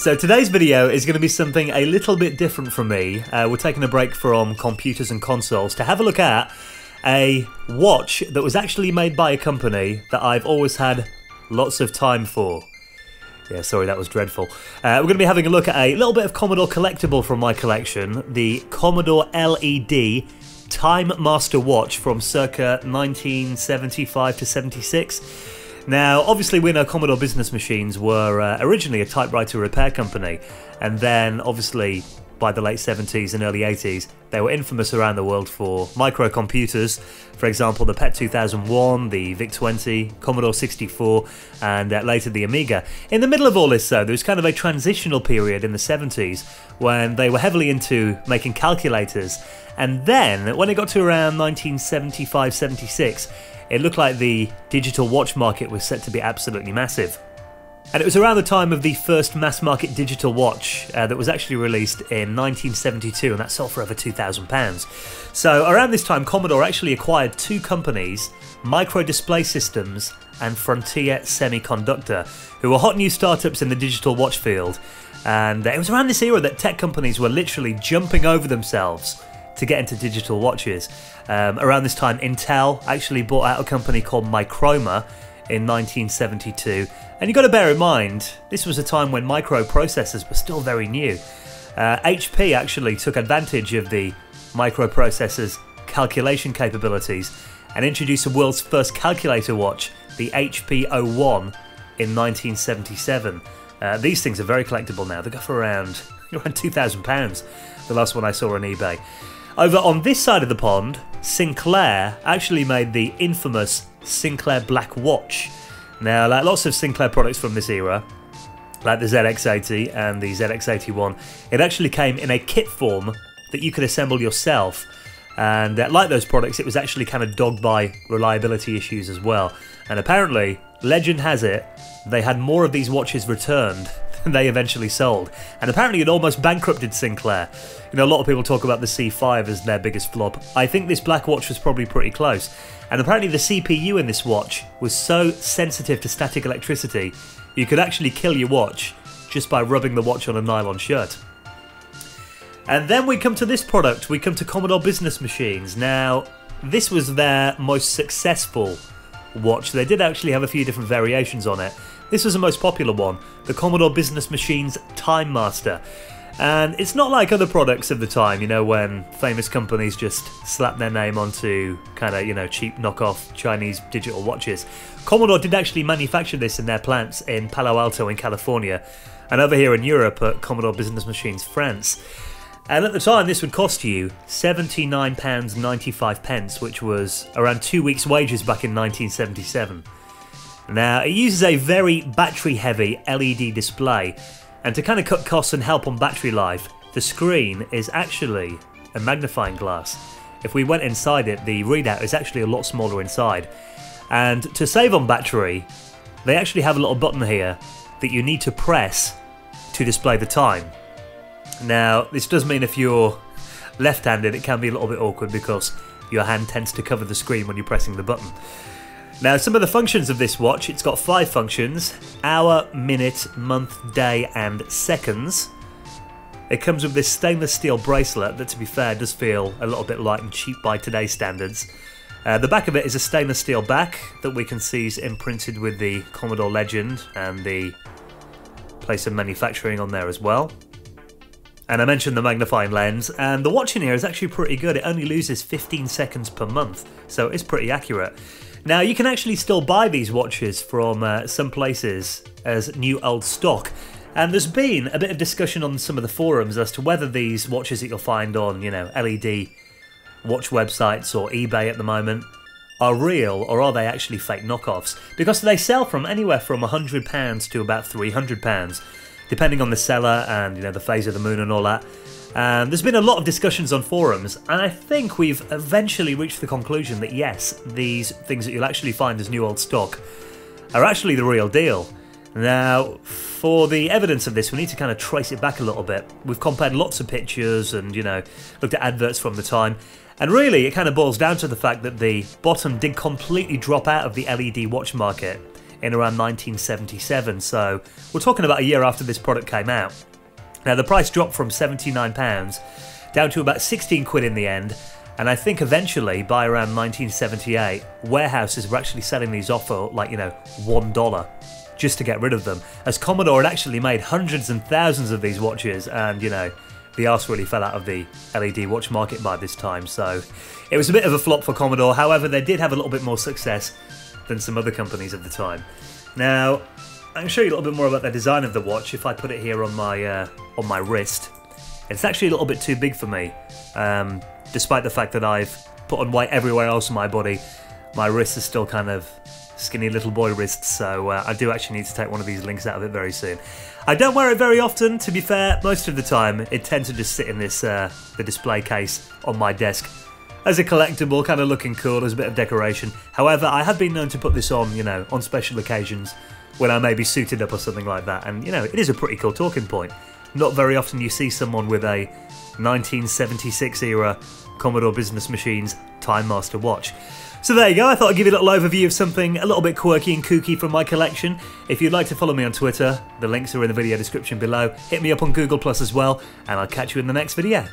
So today's video is going to be something a little bit different from me. We're taking a break from computers and consoles to have a look at a watch that was actually made by a company that I've always had lots of time for. Yeah, sorry, that was dreadful. We're going to be having a look at a little bit of Commodore collectible from my collection, the Commodore LED Time Master watch from circa 1975 to 76. Now, obviously we know Commodore business machines were originally a typewriter repair company, and then obviously by the late 70s and early 80s they were infamous around the world for microcomputers. For example, the PET 2001, the VIC-20, Commodore 64, and later the Amiga. In the middle of all this though, there was kind of a transitional period in the 70s when they were heavily into making calculators, and then when it got to around 1975-76, it looked like the digital watch market was set to be absolutely massive. And it was around the time of the first mass-market digital watch that was actually released in 1972, and that sold for over £2,000. So around this time, Commodore actually acquired two companies, Micro Display Systems and Frontier Semiconductor, who were hot new startups in the digital watch field. And it was around this era that tech companies were literally jumping over themselves to get into digital watches. Around this time, Intel actually bought out a company called Microma in 1972. And you've got to bear in mind, this was a time when microprocessors were still very new. HP actually took advantage of the microprocessors' calculation capabilities and introduced the world's first calculator watch, the HP-01, in 1977. These things are very collectible now. They go for around £2,000, the last one I saw on eBay. Over on this side of the pond, Sinclair actually made the infamous Sinclair Black Watch. Now, like lots of Sinclair products from this era, like the ZX80 and the ZX81, it actually came in a kit form that you could assemble yourself. And like those products, it was actually kind of dogged by reliability issues as well. And apparently, legend has it, they had more of these watches returned than they eventually sold. And apparently it almost bankrupted Sinclair. You know, a lot of people talk about the C5 as their biggest flop. I think this black watch was probably pretty close. And apparently the CPU in this watch was so sensitive to static electricity, you could actually kill your watch just by rubbing the watch on a nylon shirt. And then we come to this product, we come to Commodore Business Machines. Now, this was their most successful watch. They did actually have a few different variations on it. This was the most popular one, the Commodore Business Machines Time Master. And it's not like other products of the time, you know, when famous companies just slap their name onto kind of, you know, cheap knockoff Chinese digital watches. Commodore did actually manufacture this in their plants in Palo Alto in California, and over here in Europe at Commodore Business Machines France. And at the time this would cost you £79.95, which was around 2 weeks' wages back in 1977. Now, it uses a very battery-heavy LED display, and to kind of cut costs and help on battery life, the screen is actually a magnifying glass. If we went inside it, the readout is actually a lot smaller inside. And to save on battery, they actually have a little button here that you need to press to display the time. Now, this does mean if you're left-handed, it can be a little bit awkward because your hand tends to cover the screen when you're pressing the button. Now, some of the functions of this watch, it's got 5 functions: hour, minute, month, day, and seconds. It comes with this stainless steel bracelet that, to be fair, does feel a little bit light and cheap by today's standards. The back of it is a stainless steel back that we can see is imprinted with the Commodore legend and the place of manufacturing on there as well. And I mentioned the magnifying lens, and the watch in here is actually pretty good. It only loses 15 seconds per month, so it's pretty accurate. Now, you can actually still buy these watches from some places as new old stock, and there's been a bit of discussion on some of the forums as to whether these watches that you'll find on, you know, LED watch websites or eBay at the moment are real, or are they actually fake knockoffs? Because they sell from anywhere from £100 to about £300, depending on the seller and, you know, the phase of the moon and all that. And there's been a lot of discussions on forums, and I think we've eventually reached the conclusion that yes, these things that you'll actually find as new old stock are actually the real deal. Now, for the evidence of this, we need to kind of trace it back a little bit. We've compared lots of pictures and, you know, looked at adverts from the time, and really it kind of boils down to the fact that the bottom did completely drop out of the LED watch market in around 1977, so we're talking about a year after this product came out. Now the price dropped from £79 down to about 16 quid in the end, and I think eventually by around 1978 warehouses were actually selling these off for like, you know, $1 just to get rid of them, as Commodore had actually made hundreds and thousands of these watches, and you know, the arse really fell out of the LED watch market by this time, so it was a bit of a flop for Commodore. However, they did have a little bit more success than some other companies at the time. Now, I can show you a little bit more about the design of the watch if I put it here on my wrist. It's actually a little bit too big for me, despite the fact that I've put on weight everywhere else on my body. My wrist is still kind of skinny little boy wrists, so I do actually need to take one of these links out of it very soon. I don't wear it very often, to be fair. Most of the time it tends to just sit in this the display case on my desk as a collectible, kind of looking cool, as a bit of decoration. However, I have been known to put this on, you know, on special occasions when I may be suited up or something like that, and you know, it is a pretty cool talking point. Not very often you see someone with a 1976 era Commodore Business Machines Time Master watch. So there you go, I thought I'd give you a little overview of something a little bit quirky and kooky from my collection. If you'd like to follow me on Twitter, the links are in the video description below. Hit me up on Google Plus as well, and I'll catch you in the next video.